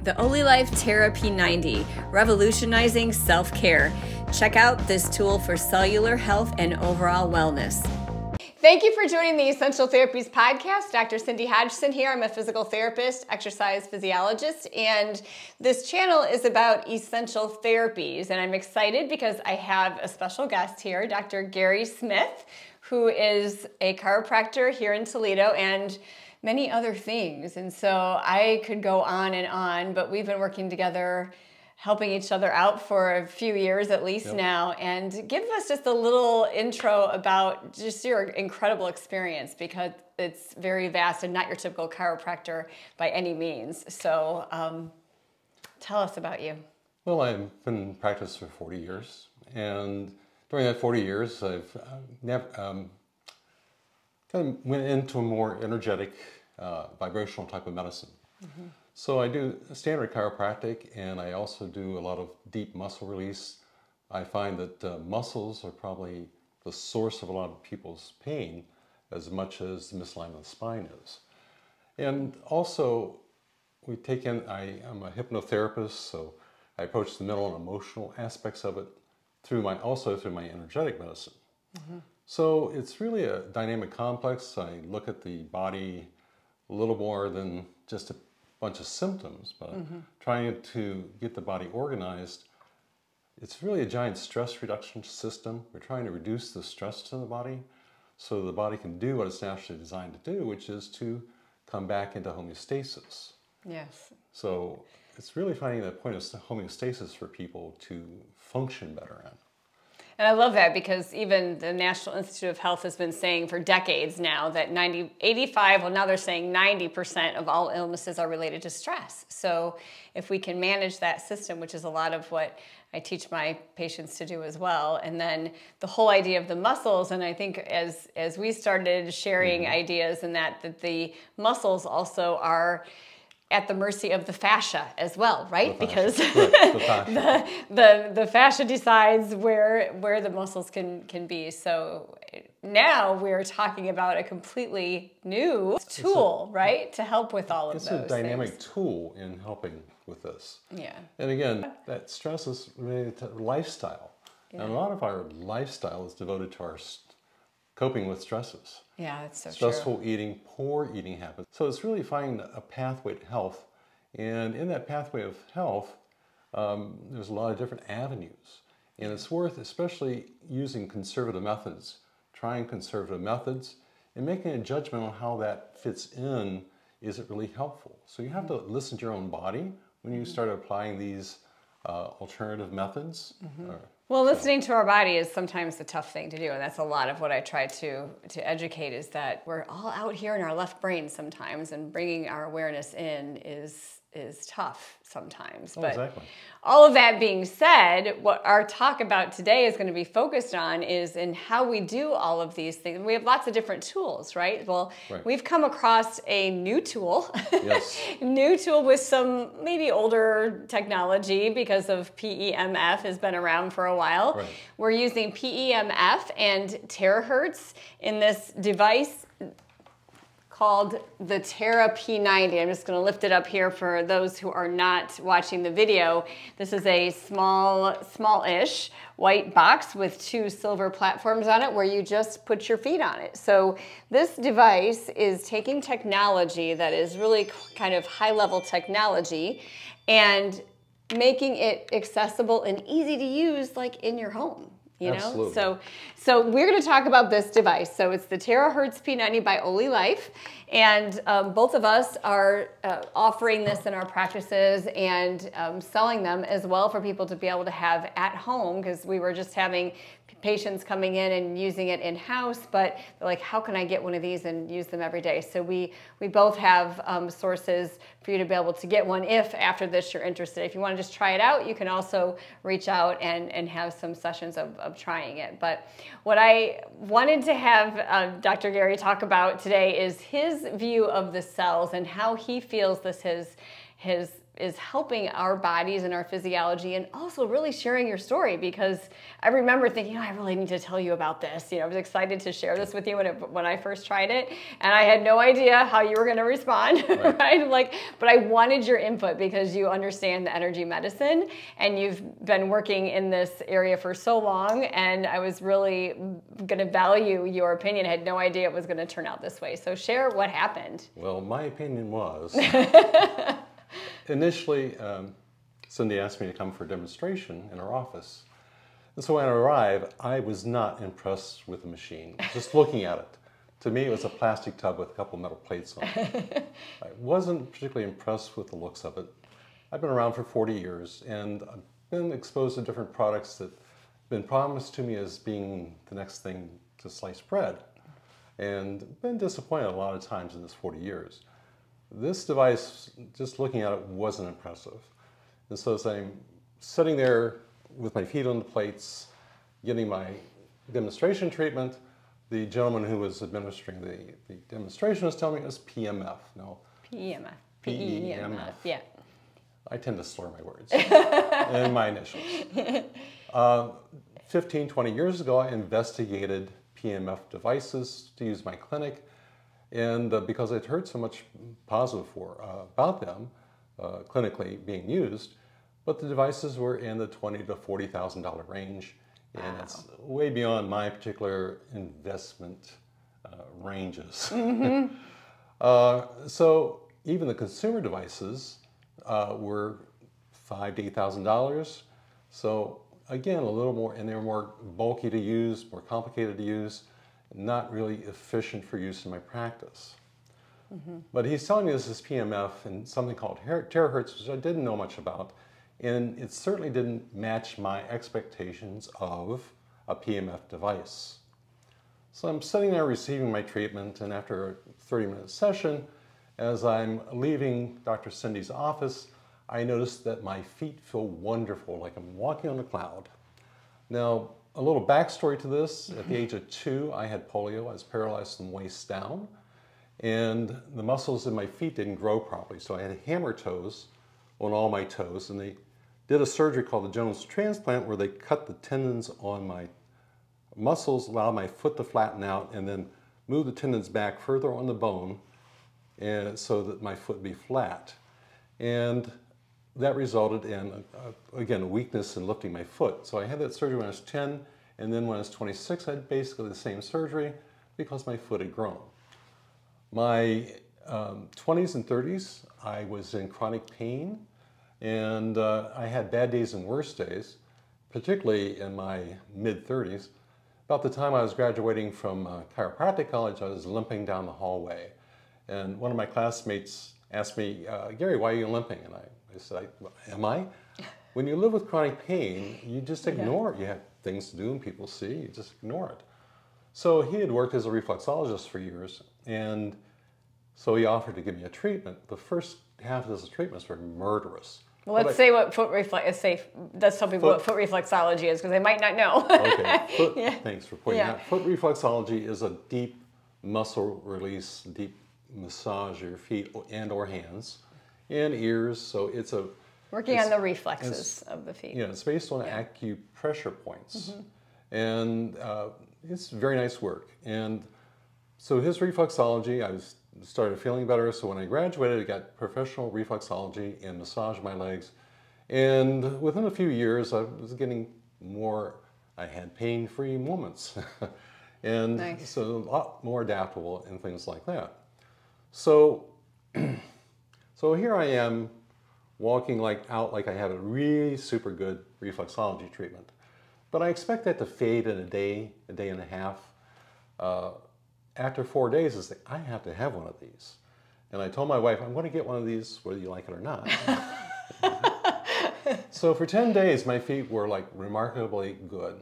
the OlyLife Tera P90, revolutionizing self-care. Check out this tool for cellular health and overall wellness. Thank you for joining the Essential Therapies podcast. Dr. Cindy Hodgson here. I'm a physical therapist, exercise physiologist, and this channel is about essential therapies. And I'm excited because I have a special guest here, Dr. Garry Smith, who is a chiropractor here in Toledo and many other things. And so I could go on, but we've been working together, helping each other out for a few years at least now. And give us just a little intro about just your incredible experience, because it's very vast and not your typical chiropractor by any means. So tell us about you. Well, I've been in practice for 40 years. And during that 40 years, I've kind of went into a more energetic, vibrational type of medicine. Mm-hmm. So I do standard chiropractic, and I also do a lot of deep muscle release. I find that muscles are probably the source of a lot of people's pain as much as the misalignment of the spine is. And also, we take in, I'm a hypnotherapist, so I approach the mental and emotional aspects of it also through my energetic medicine. Mm-hmm. So it's really a dynamic complex. I look at the body a little more than just a bunch of symptoms, but trying to get the body organized. It's really a giant stress reduction system. We're trying to reduce the stress to the body so the body can do what it's naturally designed to do, which is to come back into homeostasis. Yes. So it's really finding that point of homeostasis for people to function better in. And I love that, because even the National Institute of Health has been saying for decades now that 85, well now they're saying 90% of all illnesses are related to stress. So if we can manage that system, which is a lot of what I teach my patients to do as well, and then the whole idea of the muscles, and I think as we started sharing ideas in that the muscles also are at the mercy of the fascia as well, right? Because the fascia decides where the muscles can be. So now we're talking about a completely new tool, right? To help with all of those things. It's a dynamic tool in helping with this. Yeah. And again, that stress is related to lifestyle. Yeah. And a lot of our lifestyle is devoted to our coping with stresses. Yeah, that's so Stressful eating, poor eating habits. So it's really finding a pathway to health. And in that pathway of health, there's a lot of different avenues. And it's worth especially using conservative methods, trying conservative methods, and making a judgment on how that fits in. Is it really helpful? So you have to listen to your own body when you start applying these alternative methods. Well, listening to our body is sometimes the tough thing to do, and that's a lot of what I try to educate, is that we're all out here in our left brain sometimes, and bringing our awareness in is tough sometimes. Oh, but exactly. All of that being said, what our talk about today is going to be focused on is in how we do all of these things. We have lots of different tools, right? Well, we've come across a new tool, new tool with some maybe older technology because of PEMF has been around for a while. Right. We're using PEMF and Terahertz in this device called the Tera P90. I'm just going to lift it up here for those who are not watching the video. This is a small-ish white box with 2 silver platforms on it where you just put your feet on it. So this device is taking technology that is really kind of high-level technology and making it accessible and easy to use, like in your home. You know? Absolutely. So we're going to talk about this device. So it's the Terahertz P90 by OlyLife, and both of us are offering this in our practices and selling them as well for people to be able to have at home, because we were just having patients coming in and using it in-house, but they're like, how can I get one of these and use them every day? So we both have sources for you to be able to get one if after this you're interested. If you want to just try it out, you can also reach out and have some sessions of trying it. But what I wanted to have Dr. Garry talk about today is his view of the cells and how he feels this has is helping our bodies and our physiology, and also really sharing your story, because I remember thinking, oh, I really need to tell you about this. You know, I was excited to share this with you when I first tried it, and I had no idea how you were going to respond, right? Like, but I wanted your input because you understand the energy medicine and you've been working in this area for so long, and I was really going to value your opinion. I had no idea it was going to turn out this way. So share what happened. Well, my opinion was, initially, Cindy asked me to come for a demonstration in her office. And so when I arrived, I was not impressed with the machine, just looking at it. To me, it was a plastic tub with a couple metal plates on it. I wasn't particularly impressed with the looks of it. I've been around for 40 years, and I've been exposed to different products that have been promised to me as being the next thing to sliced bread, and been disappointed a lot of times in this 40 years. This device, just looking at it, wasn't impressive. And so as I'm sitting there with my feet on the plates, getting my demonstration treatment, the gentleman who was administering the demonstration was telling me it was PEMF. No, PEMF. PEMF. Yeah. I tend to slur my words and my initials. 15, 20 years ago, I investigated PEMF devices to use in my clinic. And because I'd heard so much positive about them clinically being used, but the devices were in the $20,000 to $40,000 range, and it's way beyond my particular investment ranges. Mm-hmm. So even the consumer devices were $5,000 to $8,000. So again, a little more, and they were more bulky to use, more complicated to use, not really efficient for use in my practice. Mm-hmm. But he's telling me this is PEMF and something called Terahertz, which I didn't know much about, and it certainly didn't match my expectations of a PEMF device. So I'm sitting there receiving my treatment, and after a 30-minute session, as I'm leaving Dr. Cindy's office, I noticed that my feet feel wonderful, like I'm walking on a cloud. Now, a little backstory to this: at the age of 2, I had polio. I was paralyzed from the waist down, and the muscles in my feet didn't grow properly. So I had hammer toes on all my toes, and they did a surgery called the Jones transplant, where they cut the tendons on my muscles, allowed my foot to flatten out, and then move the tendons back further on the bone, and so that my foot would be flat. And that resulted in, again, a weakness in lifting my foot. So I had that surgery when I was 10, and then when I was 26, I had basically the same surgery because my foot had grown. My 20s and 30s, I was in chronic pain, and I had bad days and worse days, particularly in my mid-30s. About the time I was graduating from chiropractic college, I was limping down the hallway. And one of my classmates asked me, Gary, why are you limping? And I said, am I? When you live with chronic pain, you just ignore it. You have things to do and people see, you just ignore it. So he had worked as a reflexologist for years, and so he offered to give me a treatment. The first half of this treatment was murderous. Well, let's say what foot reflex, let's tell people what foot reflexology is, because they might not know. Okay, thanks for pointing out. Foot reflexology is a deep muscle release, deep massage of your feet and or hands and ears. So it's a working on the reflexes of the feet. Yeah, it's based on acupressure points, and it's very nice work. And so his reflexology, I started feeling better. So when I graduated, I got professional reflexology and massage my legs. And within a few years, I was getting more. I had pain-free moments, and so a lot more adaptable and things like that. So, so here I am, walking out like I have a really super good reflexology treatment. But I expect that to fade in a day and a half. After 4 days, it's like, I have to have one of these. And I told my wife, I'm going to get one of these whether you like it or not. So for 10 days, my feet were like remarkably good.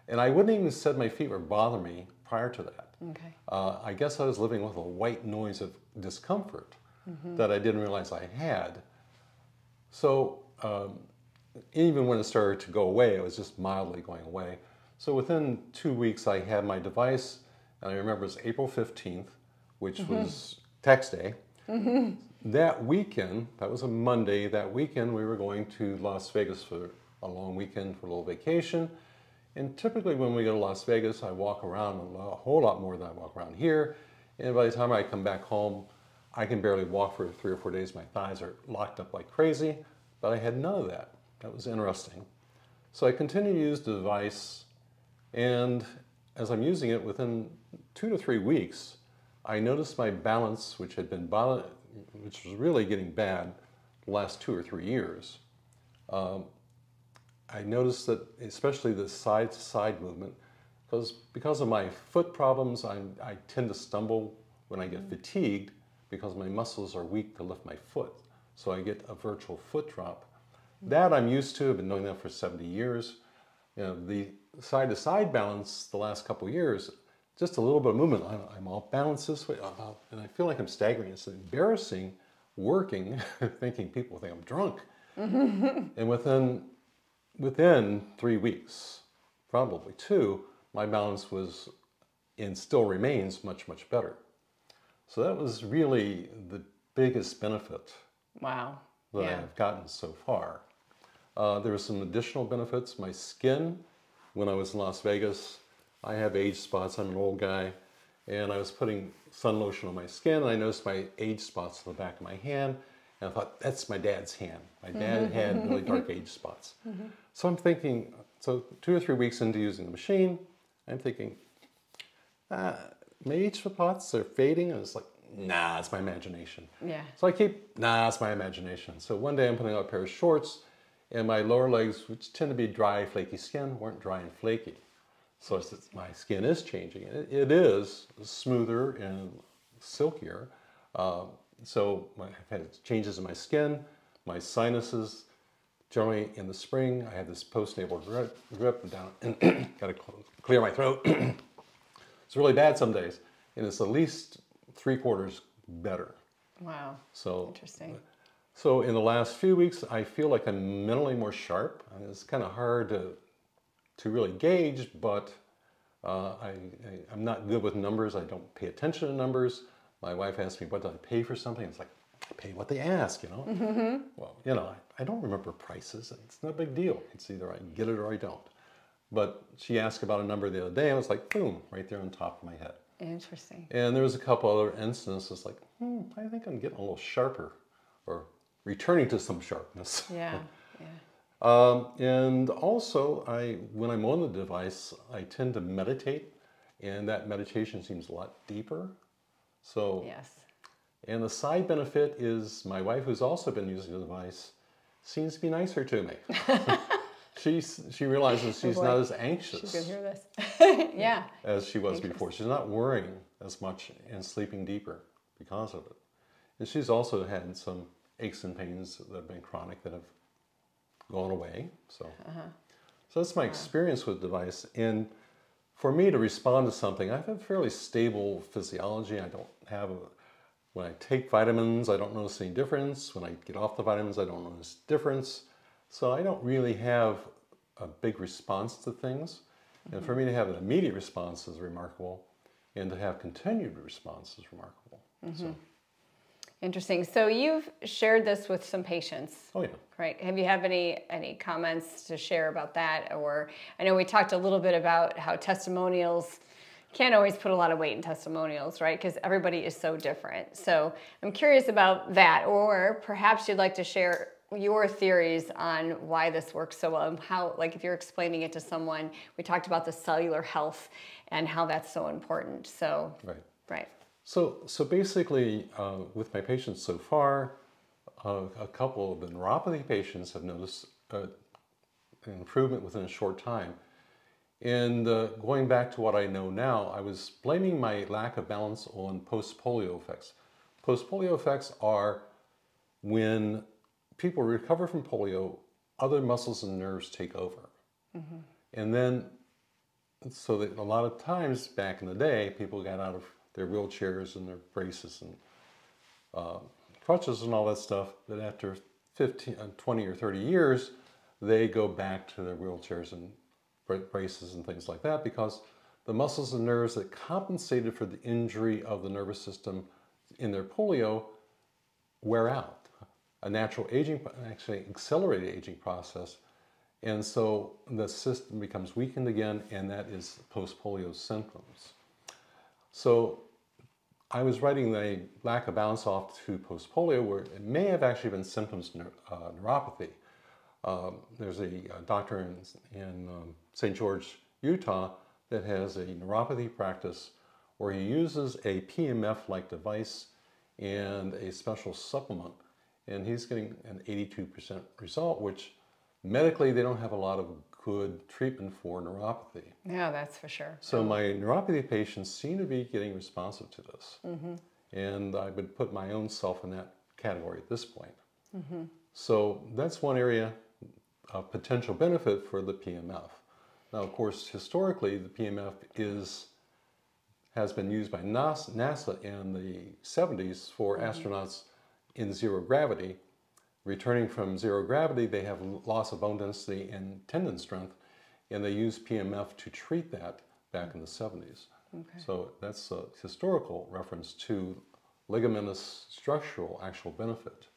And I wouldn't even said my feet were bothering me prior to that. Okay. I guess I was living with a white noise of discomfort that I didn't realize I had. So even when it started to go away, it was just mildly going away. So within 2 weeks, I had my device, and I remember it was April 15th, which was tax day. that weekend, that was a Monday, that weekend we were going to Las Vegas for a long weekend for a little vacation. And typically when we go to Las Vegas, I walk around a whole lot more than I walk around here. And by the time I come back home, I can barely walk for 3 or 4 days. My thighs are locked up like crazy, but I had none of that. That was interesting. So I continued to use the device, and as I'm using it, within 2 to 3 weeks, I noticed my balance, which was really getting bad the last 2 or 3 years. I noticed that, especially the side-to-side movement, because of my foot problems, I tend to stumble when I get fatigued because my muscles are weak to lift my foot. So I get a virtual foot drop. That I'm used to. I've been doing that for 70 years. You know, the side-to-side balance the last couple of years, just a little bit of movement, I'm all balanced this way, and I feel like I'm staggering. It's embarrassing working, thinking people think I'm drunk. And within 3 weeks, probably 2, my balance was, and still remains, much, much better. So that was really the biggest benefit Wow. that I've gotten so far. There were some additional benefits. My skin, when I was in Las Vegas, I have age spots. I'm an old guy, and I was putting sun lotion on my skin, and I noticed my age spots on the back of my hand, and I thought, that's my dad's hand. My dad had really dark age spots. So I'm thinking, so 2 or 3 weeks into using the machine, I'm thinking, my age spots are fading, and it's like, nah, it's my imagination. Yeah. So I keep, nah, it's my imagination. So one day I'm putting on a pair of shorts, and my lower legs, which tend to be dry, flaky skin, weren't dry and flaky. So my skin is changing. It is smoother and silkier. So I've had changes in my skin, my sinuses. Generally in the spring, I have this postnasal drip down, and got to clear my throat. It's really bad some days, and it's at least 3/4 better. Wow. So interesting. So in the last few weeks, I feel like I'm mentally more sharp. I mean, it's kind of hard to really gauge, but I'm not good with numbers. I don't pay attention to numbers. My wife asked me, what do I pay for something? It's like, I pay what they ask, you know? Well, you know, I don't remember prices. It's no big deal. It's either I get it or I don't. But she asked about a number the other day, and I was like, boom, right there on top of my head. Interesting. And there was a couple other instances like, I think I'm getting a little sharper, or returning to some sharpness. Yeah, yeah. And also, when I'm on the device, I tend to meditate, and that meditation seems a lot deeper. So, Yes. And the side benefit is my wife, who's also been using the device, seems to be nicer to me. She realizes she's not as anxious. She can hear this. Yeah. As she was before. She's not worrying as much and sleeping deeper because of it. And she's also had some aches and pains that have been chronic that have gone away. So, so that's my experience with the device. And for me to respond to something, I have a fairly stable physiology. I don't have when I take vitamins, I don't notice any difference. When I get off the vitamins, I don't notice difference. So I don't really have a big response to things. And for me to have an immediate response is remarkable, and to have continued response is remarkable. So. Interesting. So you've shared this with some patients. Oh yeah. Right. Have you have any comments to share about that? Or I know we talked a little bit about how testimonials, can't always put a lot of weight in testimonials, right? Because everybody is so different. So I'm curious about that. Or perhaps you'd like to share your theories on why this works so well, and how, like, if you're explaining it to someone, we talked about the cellular health and how that's so important. So, right. So basically, with my patients so far, a couple of the neuropathy patients have noticed an improvement within a short time. And going back to what I know now, I was blaming my lack of balance on post-polio effects. Post-polio effects are when people recover from polio, other muscles and nerves take over. And then, so that a lot of times back in the day, people got out of their wheelchairs and their braces and crutches and all that stuff, but after 20 or 30 years, they go back to their wheelchairs and braces and things like that, because the muscles and nerves that compensated for the injury of the nervous system in their polio wear out, a natural aging, actually accelerated aging process. And so the system becomes weakened again, and that is post-polio symptoms. So I was writing the lack of balance off to post-polio, where it may have actually been symptoms of neuropathy. There's a doctor in St. George, Utah, that has a neuropathy practice where he uses a PEMF-like device and a special supplement, and he's getting an 82% result, which medically they don't have a lot of good treatment for neuropathy. Yeah, that's for sure. So my neuropathy patients seem to be getting responsive to this. And I would put my own self in that category at this point. So that's one area of potential benefit for the PEMF. Now, of course, historically, the PEMF has been used by NASA in the 70s for astronauts in zero gravity. Returning from zero gravity, they have loss of bone density and tendon strength, and they use PEMF to treat that back in the 70s. So that's a historical reference to ligamentous structural actual benefit.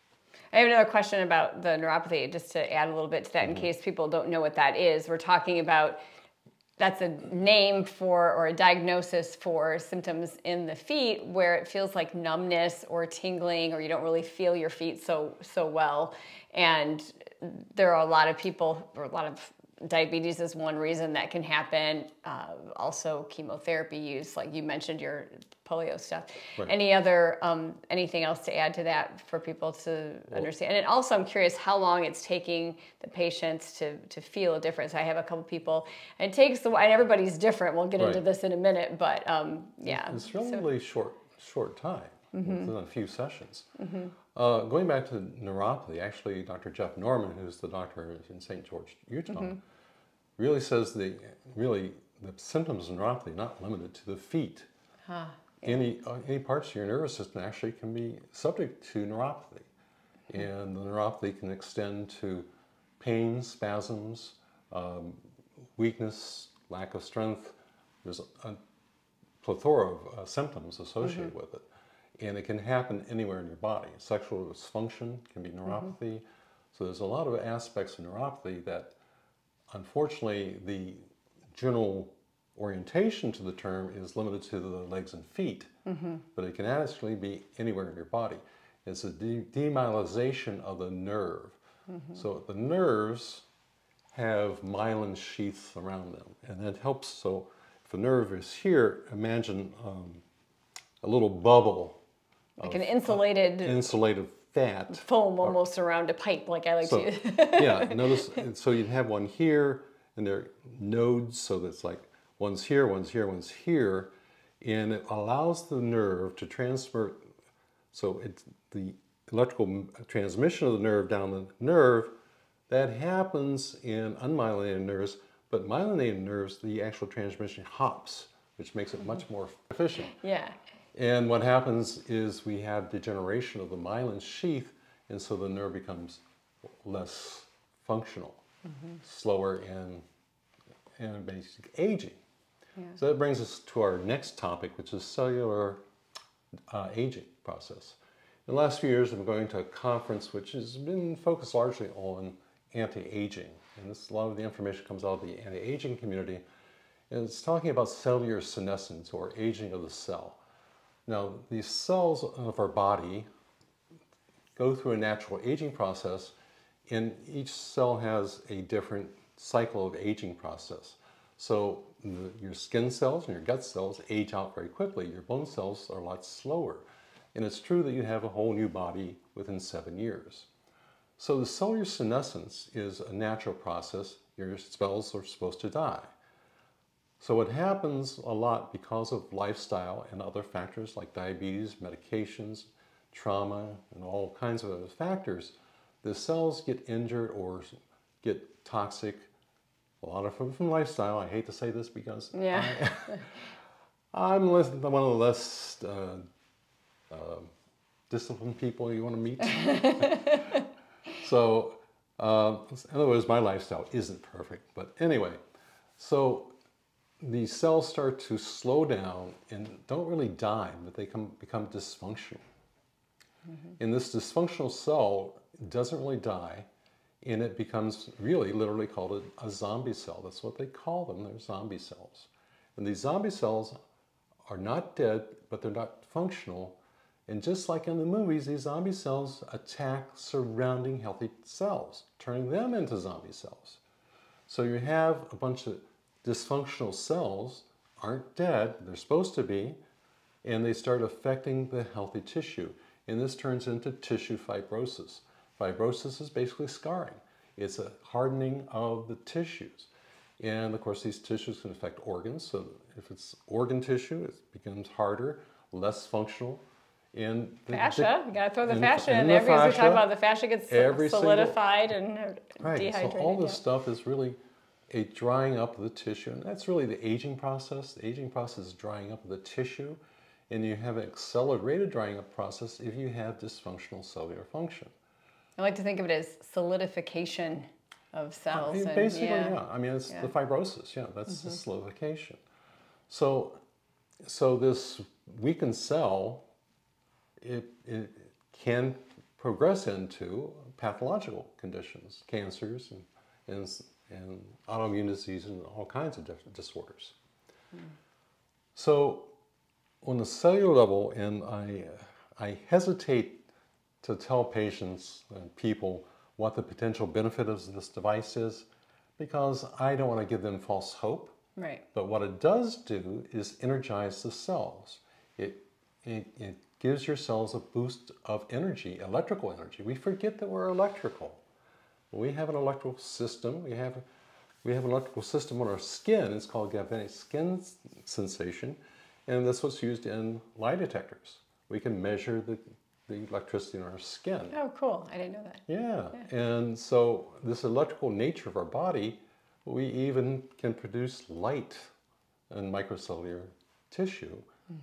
I have another question about the neuropathy, just to add a little bit to that in case people don't know what that is. We're talking about, that's a name for, or a diagnosis for symptoms in the feet where it feels like numbness or tingling, or you don't really feel your feet so well. And there are a lot of people, or a lot of diabetes is one reason that can happen. Also chemotherapy use, like you mentioned your polio stuff. Right. Any other, anything else to add to that for people to understand? And also I'm curious how long it's taking the patients to feel a difference. I have a couple people, and it takes a while, and everybody's different. We'll get into this in a minute, but yeah. It's relatively short time, within a few sessions. Going back to neuropathy, actually Dr. Jeff Norman, who's the doctor in St. George, Utah, really says the symptoms of neuropathy are not limited to the feet. Any parts of your nervous system actually can be subject to neuropathy. And the neuropathy can extend to pain, spasms, weakness, lack of strength. There's a plethora of symptoms associated with it. And it can happen anywhere in your body. Sexual dysfunction can be neuropathy. So there's a lot of aspects of neuropathy that, unfortunately, the general orientation to the term is limited to the legs and feet, but it can actually be anywhere in your body. It's a demyelization of the nerve. So the nerves have myelin sheaths around them, and that helps. So if a nerve is here, imagine a little bubble, like an insulated fat foam almost around a pipe, like I like to use. Yeah, notice, so you'd have one here, and they're nodes, so that's like one's here, one's here, one's here, and it allows the nerve to transfer. So it's the electrical transmission of the nerve down the nerve that happens in unmyelinated nerves, but myelinated nerves, the actual transmission hops, which makes it much more efficient. Yeah. And what happens is we have degeneration of the myelin sheath, and so the nerve becomes less functional, slower, and basic aging. So that brings us to our next topic, which is cellular aging process. In the last few years, I'm going to a conference which has been focused largely on anti-aging. And a lot of the information comes out of the anti-aging community. And it's talking about cellular senescence, or aging of the cell. Now, these cells of our body go through a natural aging process, and each cell has a different cycle of aging process. So your skin cells and your gut cells age out very quickly. Your bone cells are a lot slower. And it's true that you have a whole new body within 7 years. So the cellular senescence is a natural process. Your cells are supposed to die. So what happens a lot because of lifestyle and other factors like diabetes, medications, trauma, and all kinds of other factors, the cells get injured or get toxic. A lot of them from lifestyle. I hate to say this because I'm one of the less disciplined people you want to meet. So, in other words, my lifestyle isn't perfect. But anyway, so the cells start to slow down and don't really die, but they become dysfunctional. And this dysfunctional cell doesn't really die, and it becomes really literally called a zombie cell. That's what they call them. They're zombie cells. And these zombie cells are not dead, but they're not functional. And just like in the movies, these zombie cells attack surrounding healthy cells, turning them into zombie cells. So you have a bunch of dysfunctional cells, aren't dead, they're supposed to be, and they start affecting the healthy tissue. And this turns into tissue fibrosis. Fibrosis is basically scarring. It's a hardening of the tissues. And of course, these tissues can affect organs. So if it's organ tissue, it becomes harder, less functional. And fascia, you gotta throw the fascia in there because we talk about the fascia gets solidified and dehydrated. So all this stuff is really a drying up of the tissue. And that's really the aging process. The aging process is drying up of the tissue. And you have an accelerated drying up process if you have dysfunctional cellular function. I like to think of it as solidification of cells. Basically, yeah. I mean, it's the fibrosis. Yeah, that's the solidification. So this weakened cell, it can progress into pathological conditions, cancers and autoimmune disease and all kinds of different disorders. So on the cellular level, and I hesitate to tell patients and people what the potential benefit of this device is, because I don't want to give them false hope. Right. But what it does do is energize the cells. It gives your cells a boost of energy, electrical energy. We forget that we're electrical. We have an electrical system. We have an electrical system on our skin. It's called galvanic skin sensation. And that's what's used in lie detectors. We can measure the electricity in our skin. Oh, cool. I didn't know that. Yeah. And so this electrical nature of our body, we even can produce light in microcellular tissue.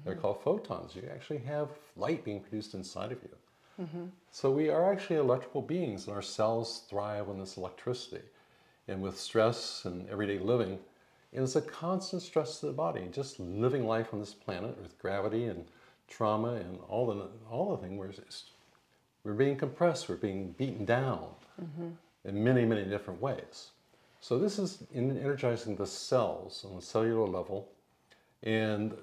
They're called photons. You actually have light being produced inside of you. So we are actually electrical beings, and our cells thrive on this electricity. And with stress and everyday living, and it's a constant stress to the body. Just living life on this planet with gravity and trauma and all the things, we're being compressed, we're being beaten down in many, many different ways. So this is energizing the cells on the cellular level, and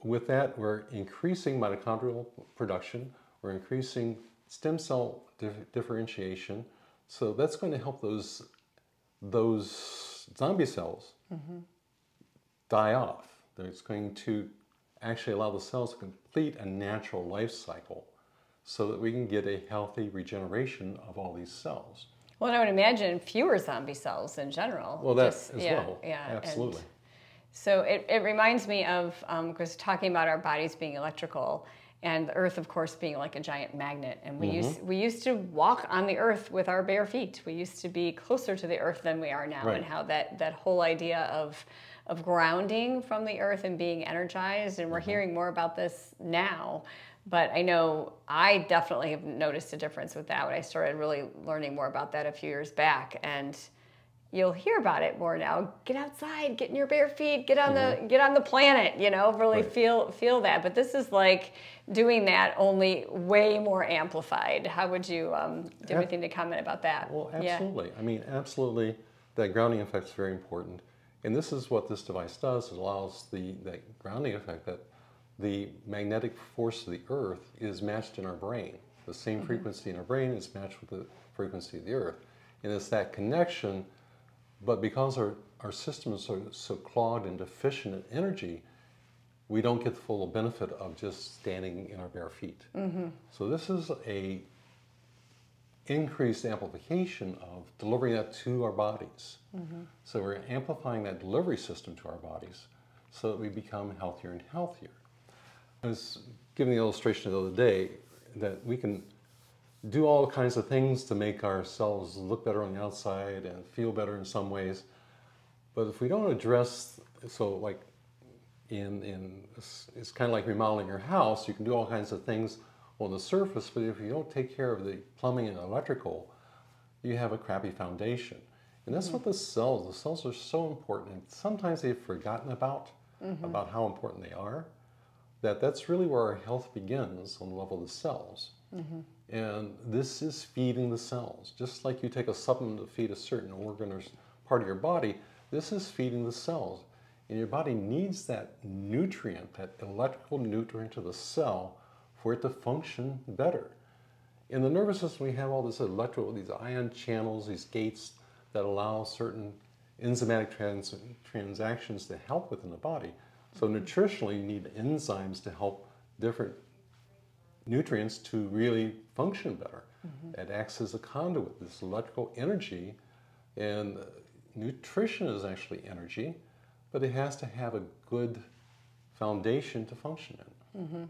with that we're increasing mitochondrial production, we're increasing stem cell differentiation, so that's going to help those zombie cells die off. It's going to actually allow the cells to complete a natural life cycle so that we can get a healthy regeneration of all these cells. Well, and I would imagine fewer zombie cells in general. Well, that as well. Yeah, absolutely. And so it reminds me of, because talking about our bodies being electrical, and the earth, of course, being like a giant magnet. And we used to walk on the earth with our bare feet. We used to be closer to the earth than we are now, and how that whole idea of grounding from the earth and being energized, and we're hearing more about this now. But I know I definitely have noticed a difference with that when I started really learning more about that a few years back. And you'll hear about it more now. Get outside, get in your bare feet, get on the planet, you know, really feel that. But this is like doing that, only way more amplified. How would you do you have anything to comment about that? Well, absolutely. Yeah. I mean, absolutely, that grounding effect is very important. And this is what this device does. It allows that grounding effect, that the magnetic force of the earth is matched in our brain. The same frequency in our brain is matched with the frequency of the earth. And it's that connection. But because our systems are so clogged and deficient in energy, we don't get the full benefit of just standing in our bare feet. So this is a increased amplification of delivering that to our bodies. So we're amplifying that delivery system to our bodies so that we become healthier and healthier. I was giving the illustration the other day that we can do all kinds of things to make ourselves look better on the outside and feel better in some ways. But if we don't address, so like it's kind of like remodeling your house, you can do all kinds of things on the surface, but if you don't take care of the plumbing and electrical, you have a crappy foundation. And that's what the cells are so important, and sometimes they've forgotten about how important they are, that's really where our health begins on the level of the cells. And this is feeding the cells. Just like you take a supplement to feed a certain organ or part of your body, this is feeding the cells. And your body needs that nutrient, that electrical nutrient to the cell for it to function better. In the nervous system, we have all this these ion channels, these gates that allow certain enzymatic transactions to help within the body. So nutritionally, you need enzymes to help different nutrients to really function better. It acts as a conduit, this electrical energy, and nutrition is actually energy, but it has to have a good foundation to function in.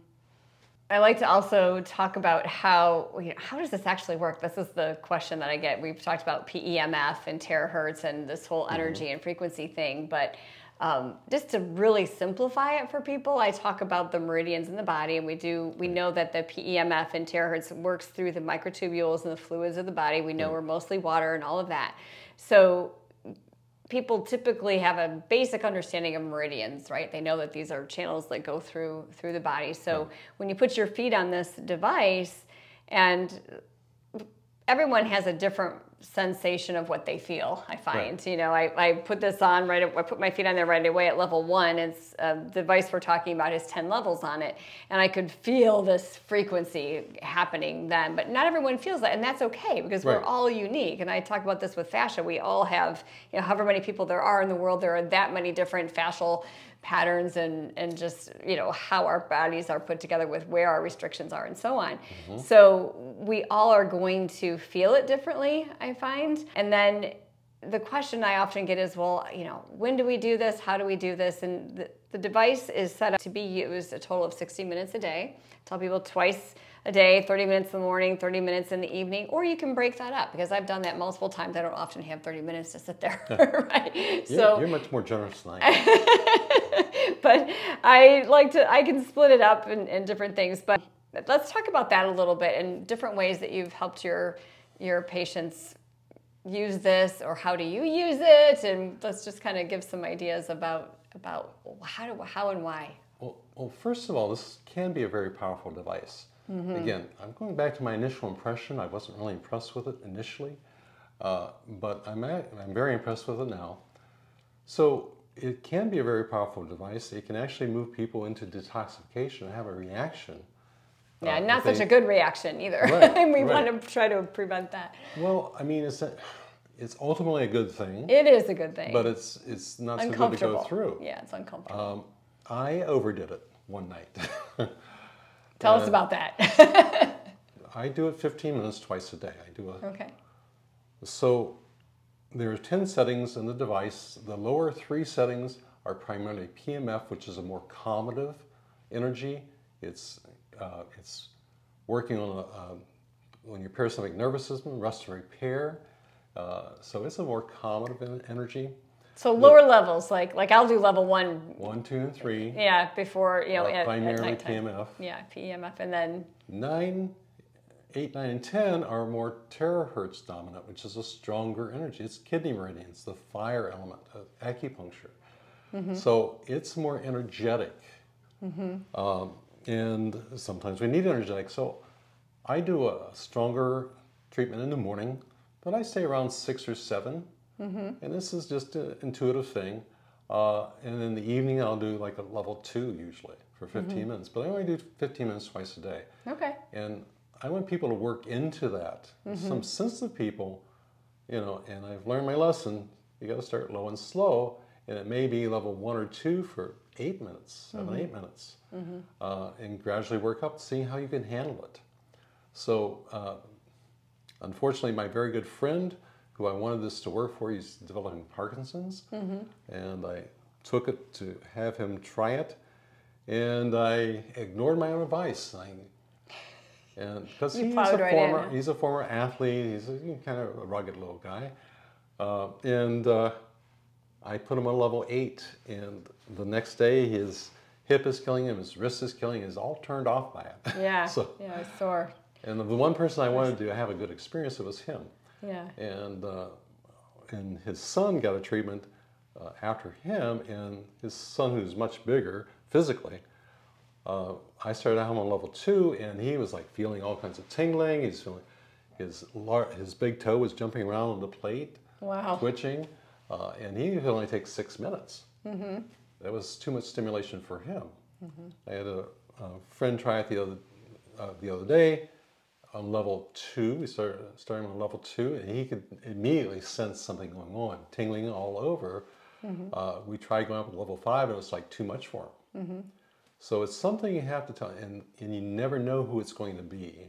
I like to also talk about how does this actually work? This is the question that I get. We've talked about PEMF and terahertz and this whole energy and frequency thing, but just to really simplify it for people, I talk about the meridians in the body, and we know that the PEMF and terahertz works through the microtubules and the fluids of the body. We know we're mostly water and all of that. So people typically have a basic understanding of meridians, right? They know that these are channels that go through the body. So when you put your feet on this device, and everyone has a different sensation of what they feel, I find. You know, I put this on I put my feet on there right away at level 1. It's the device we're talking about has 10 levels on it, and I could feel this frequency happening then. But not everyone feels that, and that's okay, because we're all unique. And I talk about this with fascia. We all have, however many people there are in the world, there are that many different fascial patterns and just, how our bodies are put together with where our restrictions are and so on. So we all are going to feel it differently, I find. And then the question I often get is, well, when do we do this? How do we do this? And the device is set up to be used a total of 60 minutes a day. I tell people twice a day, 30 minutes in the morning, 30 minutes in the evening, or you can break that up, because I've done that multiple times. I don't often have 30 minutes to sit there, right? So you're much more generous than I am. But I can split it up in different things. But let's talk about that a little bit, and different ways that you've helped your patients use this, or how do you use it? And let's just kind of give some ideas about how and why. Well, first of all, this can be a very powerful device. Again, I'm going back to my initial impression. I wasn't really impressed with it initially, but I'm very impressed with it now. So it can be a very powerful device. It can actually move people into detoxification and have a reaction. Yeah, not such a good reaction either. And we want to try to prevent that. Well, I mean, it's ultimately a good thing. It is a good thing. But it's not so good to go through. Yeah, it's uncomfortable. I overdid it one night. Tell us about that. I do it 15 minutes twice a day. Okay. So there are 10 settings in the device. The lower 3 settings are primarily PEMF, which is a more calmative energy. It's working on your parasympathetic nervous system, rest and repair. So it's a more calmative energy. So lower levels, like I'll do level 1. 1, 2, and 3. Yeah, before, primarily at nighttime. PEMF. Yeah, PEMF, and then 8, 9, and 10 are more terahertz dominant, which is a stronger energy. It's kidney meridians, the fire element of acupuncture. So it's more energetic. And sometimes we need energetic. So I do a stronger treatment in the morning, but I stay around 6 or 7. And this is just an intuitive thing. And in the evening, I'll do like a level 2 usually for 15 minutes. But I only do 15 minutes twice a day. Okay. And I want people to work into that. Some sensitive people, and I've learned my lesson, you got to start low and slow. And it may be level 1 or 2 for 8 minutes, 7, 8 minutes. And gradually work up, seeing how you can handle it. So unfortunately, my very good friend, who I wanted this to work for, he's developing Parkinson's, and I took it to have him try it, and I ignored my own advice. And because he's a former athlete, he's kind of a rugged little guy, and I put him on level 8, and the next day his hip is killing him, his wrist is killing him, he's all turned off by it. Yeah, yeah, it's sore. And the one person I wanted to have a good experience, it was him. Yeah. And his son got a treatment after him, and his son, who's much bigger physically, I started out on level 2, and he was like feeling all kinds of tingling. He's feeling his big toe was jumping around on the plate, wow, twitching, and he could only take 6 minutes. That was too much stimulation for him. I had a friend try it the other day on level 2. We started on level 2, and he could immediately sense something going on, tingling all over. We tried going up to level 5, and it was like too much for him. So it's something you have to tell, and you never know who it's going to be.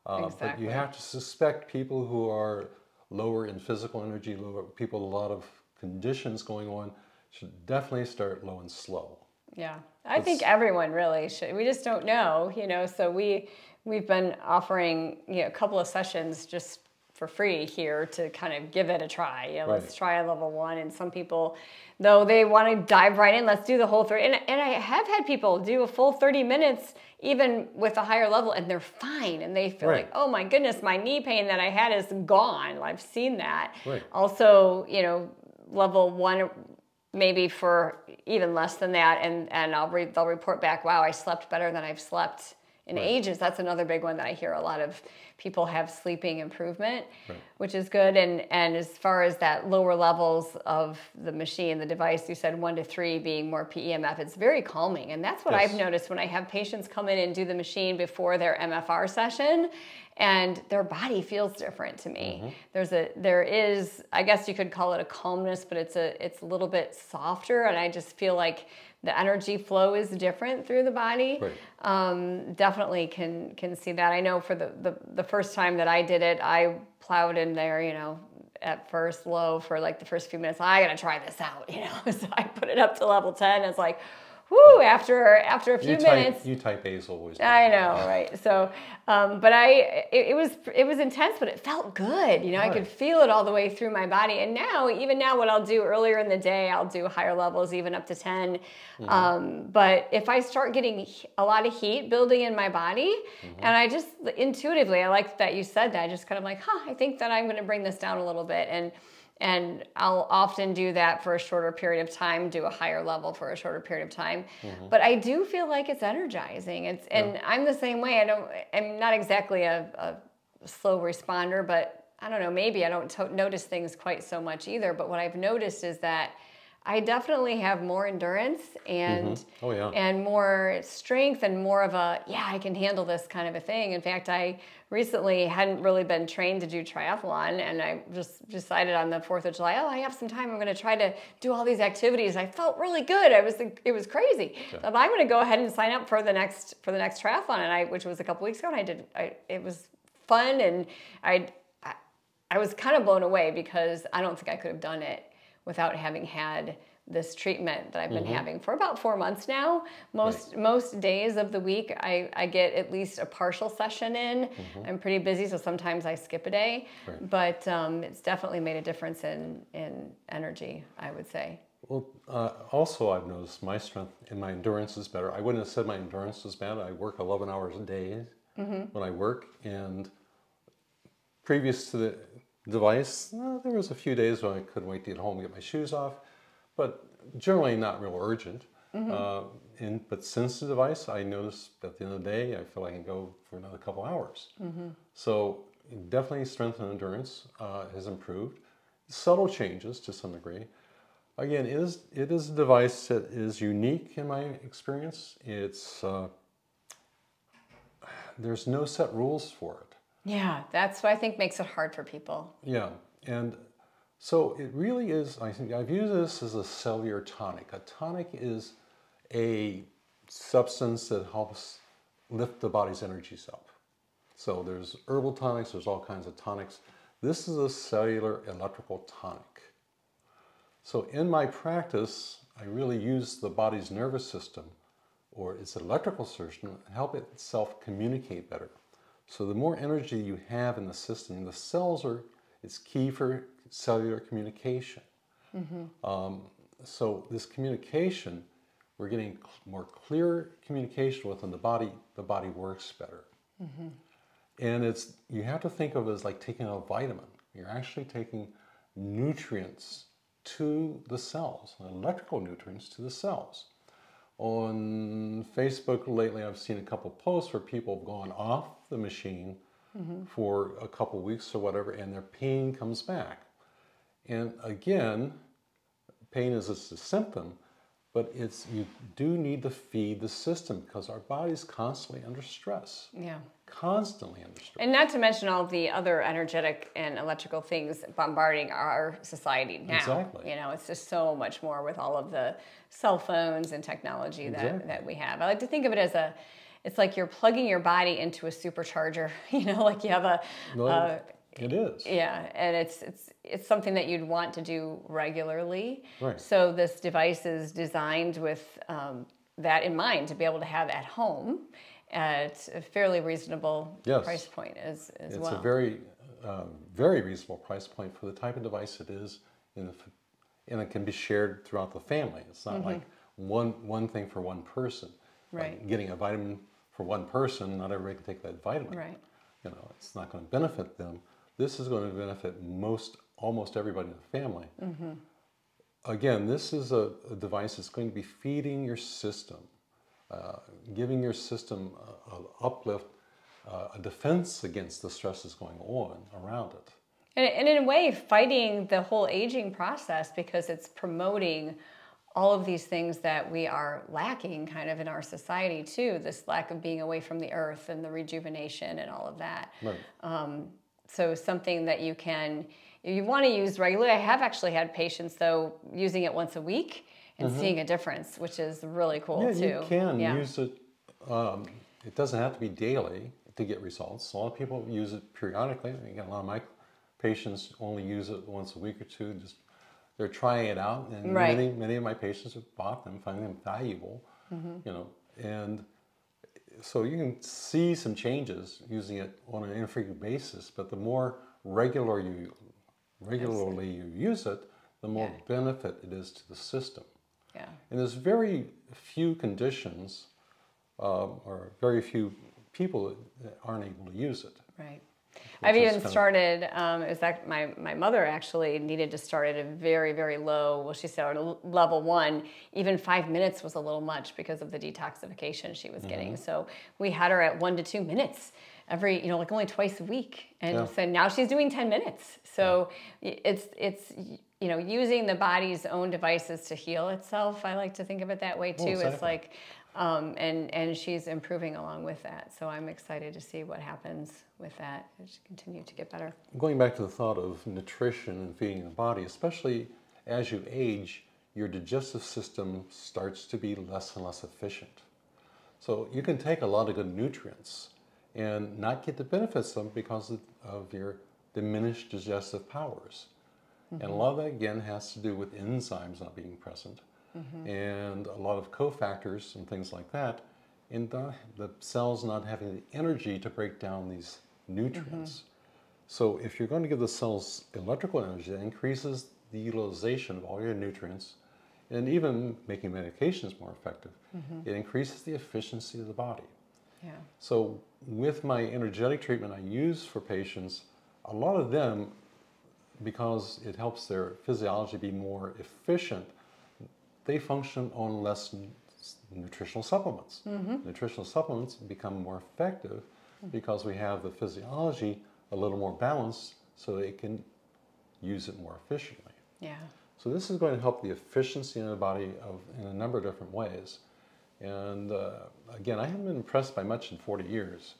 Exactly. But you have to suspect people who are lower in physical energy, people with a lot of conditions going on, should definitely start low and slow. Yeah, I think everyone really should. We just don't know, you know. So we've been offering, you know, a couple of sessions just for free here to kind of give it a try. You know, let's try a level 1. And some people, though, they want to dive right in. Let's do the whole 30. And I have had people do a full 30 minutes, even with a higher level, and they're fine. And they feel like, oh my goodness, my knee pain that I had is gone. I've seen that. Also, you know, level 1, maybe for even less than that, and they'll report back, wow, I slept better than I've slept in ages. That's another big one that I hear a lot of people have sleeping improvement, which is good. And as far as that lower levels of the machine, the device, you said 1 to 3 being more PEMF, it's very calming. And that's what I've noticed when I have patients come in and do the machine before their MFR session, and their body feels different to me. There is, I guess you could call it a calmness, but it's a little bit softer, and I just feel like the energy flow is different through the body. Definitely can see that. I know for the first time that I did it, I plowed in there, you know, at first low for like the first few minutes. I gotta try this out, you know. So I put it up to level 10. It's like, whoo, after a few minutes. You type A's always. I know, right? So, but it was intense, but it felt good. You know, I could feel it all the way through my body. And now, even now, what I'll do earlier in the day, I'll do higher levels, even up to 10. But if I start getting a lot of heat building in my body, and I just intuitively, I like that you said that, just kind of like, I think that I'm going to bring this down a little bit. And I'll often do that for a shorter period of time, do a higher level for a shorter period of time. But I do feel like it's energizing. And I'm the same way. I'm not exactly a slow responder, but I don't know, maybe I don't notice things quite so much either. But what I've noticed is that I definitely have more endurance and and more strength and more of a, I can handle this kind of a thing. In fact, I recently hadn't really been trained to do triathlon, and I just decided on the 4th of July, I have some time, I'm going to try to do all these activities. I felt really good. It was crazy. So I'm going to go ahead and sign up for the next triathlon, and which was a couple weeks ago, and it was fun, and I was kind of blown away because I don't think I could have done it without having had this treatment that I've been having for about 4 months now. Most days of the week, I get at least a partial session in. I'm pretty busy, so sometimes I skip a day. But it's definitely made a difference in energy, I would say. Well, also I've noticed my strength and my endurance is better. I wouldn't have said my endurance was bad. I work 11 hours a day when I work, and previous to the device, there was a few days when I couldn't wait to get home and get my shoes off, but generally not real urgent. But since the device, I noticed at the end of the day, I feel I can go for another couple hours. So definitely strength and endurance has improved. Subtle changes to some degree. Again, it is a device that is unique in my experience. It's there's no set rules for it. Yeah, that's what I think makes it hard for people. Yeah, and so it really is, I think I've used this as a cellular tonic. A tonic is a substance that helps lift the body's energies up. So there's herbal tonics, there's all kinds of tonics. This is a cellular electrical tonic. So in my practice, I really use the body's nervous system or its electrical system to help itself communicate better. So the more energy you have in the system, the cells it's key for cellular communication. So this communication, we're getting more clear communication within the body works better. And you have to think of it as like taking a vitamin. You're actually taking nutrients to the cells, electrical nutrients to the cells. On Facebook lately, I've seen a couple posts where people have gone off the machine for a couple weeks or whatever, and their pain comes back. And again, pain is just a symptom, but you do need to feed the system because our body's constantly under stress. Yeah. Constantly under stress. And not to mention all the other energetic and electrical things bombarding our society now. Exactly. You know, it's just so much more with all of the cell phones and technology that we have. I like to think of it as it's like you're plugging your body into a supercharger, you know, like you have it is. Yeah, and it's something that you'd want to do regularly. Right. So this device is designed with that in mind, to be able to have at home at a fairly reasonable price point as well. It's a very, very reasonable price point for the type of device it is, and it can be shared throughout the family. It's not like one thing for one person. Right. Like getting a vitamin for one person, not everybody can take that vitamin. Right. You know, it's not going to benefit them. This is going to benefit almost everybody in the family. Again, this is a device that's going to be feeding your system, giving your system an uplift, a defense against the stresses going on around it. And in a way, fighting the whole aging process, because it's promoting all of these things that we are lacking kind of in our society too, this lack of being away from the earth and the rejuvenation and all of that. Right. So something that you want to use regularly. I have actually had patients though using it once a week and seeing a difference, which is really cool too. You can use it. It doesn't have to be daily to get results. A lot of people use it periodically. Again, a lot of my patients only use it once a week or two. They're trying it out, and many of my patients have bought them, finding them valuable. You know, and so you can see some changes using it on an infrequent basis. But the more regularly you use it, the more benefit it is to the system. Yeah. And there's very few conditions or very few people that aren't able to use it. Right. I've even started, my mother actually needed to start at a very, very low, well, she started at level 1. Even 5 minutes was a little much because of the detoxification she was getting. So we had her at 1 to 2 minutes every, like only twice a week. And so now she's doing 10 minutes. So it's using the body's own devices to heal itself. I like to think of it that way too. Exactly. It's like, and she's improving along with that. So I'm excited to see what happens with that as she continue to get better. Going back to the thought of nutrition and feeding the body, especially as you age, your digestive system starts to be less and less efficient. So you can take a lot of good nutrients and not get the benefits of them because of your diminished digestive powers. And a lot of that, again, has to do with enzymes not being present. And a lot of cofactors and things like that, and the cells not having the energy to break down these nutrients. So if you're going to give the cells electrical energy, that increases the utilization of all your nutrients, and even making medications more effective. It increases the efficiency of the body. Yeah. So with my energetic treatment I use for patients, a lot of them, because it helps their physiology be more efficient, they function on less nutritional supplements. Nutritional supplements become more effective because we have the physiology a little more balanced so they can use it more efficiently. Yeah. So this is going to help the efficiency in the body in a number of different ways. And again, I haven't been impressed by much in 40 years.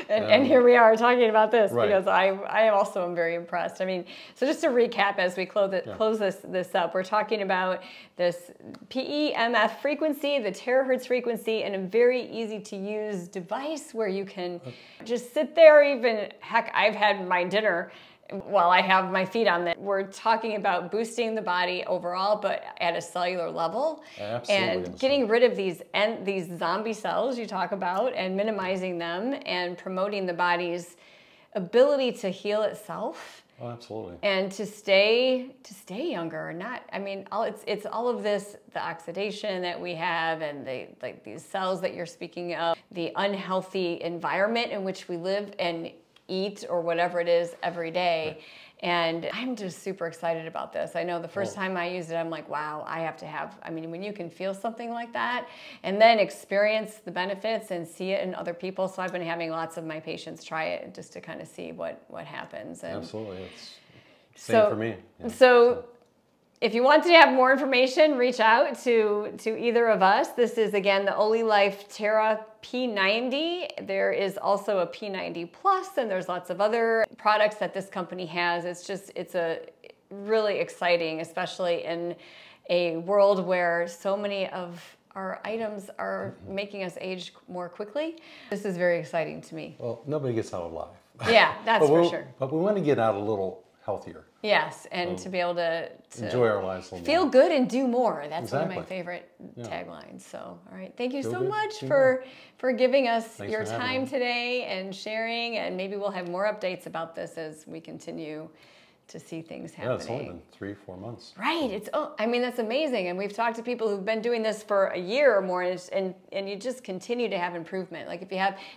and here we are talking about this because I also am very impressed. I mean, so just to recap as we close this up, we're talking about this PEMF frequency, the terahertz frequency, and a very easy to use device where you can just sit there. Even heck, I've had my dinner while I have my feet on that. We're talking about boosting the body overall, but at a cellular level. Absolutely. And getting rid of these zombie cells you talk about and minimizing them and promoting the body's ability to heal itself. Oh, absolutely. And to stay younger. It's all of this, the oxidation that we have and these cells that you're speaking of, the unhealthy environment in which we live and eat or whatever it is every day. And I'm just super excited about this. I know the first time I used it, I'm like, wow, I have to have, I mean, when you can feel something like that and then experience the benefits and see it in other people. So I've been having lots of my patients try it just to kind of see what happens. And absolutely. It's same for me. Yeah. So if you want to have more information, reach out to either of us. This is, again, the OlyLife Tera P90. There is also a P90 Plus, and there's lots of other products that this company has. It's a really exciting, especially in a world where so many of our items are making us age more quickly. This is very exciting to me. Well, nobody gets out alive. Yeah, that's for sure. But we want to get out a little healthier. Yes, and to be able to enjoy our lives a little feel more. Good and do more. That's exactly. one of my favorite taglines. So, all right. Thank you so much for giving us your time today and sharing, and maybe we'll have more updates about this as we continue to see things happening. Yeah, it's only been 3-4 months. Right. I mean, that's amazing. And we've talked to people who've been doing this for a year or more, and you just continue to have improvement. Like it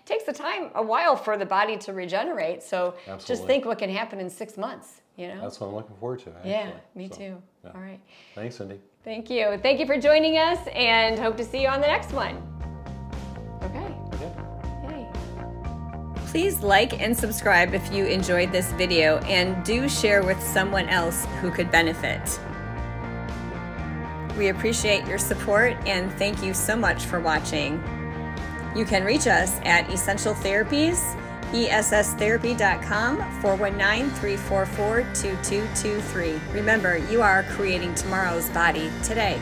takes a while for the body to regenerate. So just think what can happen in 6 months, you know? That's what I'm looking forward to, actually. Yeah, me too. Yeah. All right. Thanks, Cindy. Thank you. Thank you for joining us, and hope to see you on the next one. Okay. Yay. Please like and subscribe if you enjoyed this video, and do share with someone else who could benefit. We appreciate your support, and thank you so much for watching. You can reach us at Essential Therapies, ESStherapy.com, 419-344-2223. Remember, you are creating tomorrow's body today.